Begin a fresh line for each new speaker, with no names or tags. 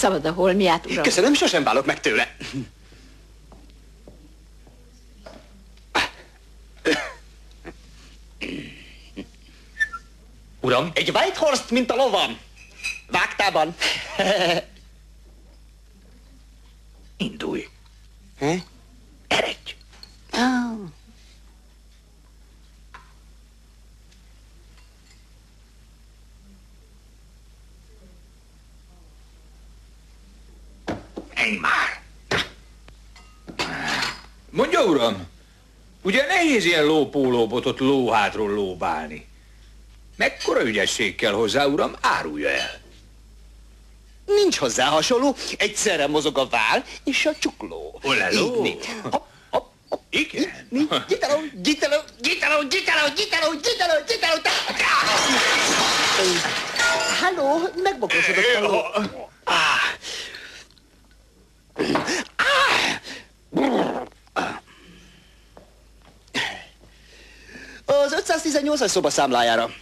Szabad a holmiát, uram.
Köszönöm, sosem válok meg tőle.
Uram?
Egy Whitehorse, mint a lovam. Vágtában.
Indulj.
Eredj.
Menj már! Mondja, uram, ugye nehéz ilyen lópólóbotot lóhátról lóbálni. Mekkora ügyesség kell hozzá, uram, árulja el.
Nincs hozzá hasonló, egyszerre mozog a váll és a csukló.
Oleló.
Hopp, hopp, hopp.
Igen?
Gitáló, gitáló, gitáló, gitáló, gitáló, gitáló, gitáló. Halló, megbokosodott a ló. Az 518-as szoba számlájára.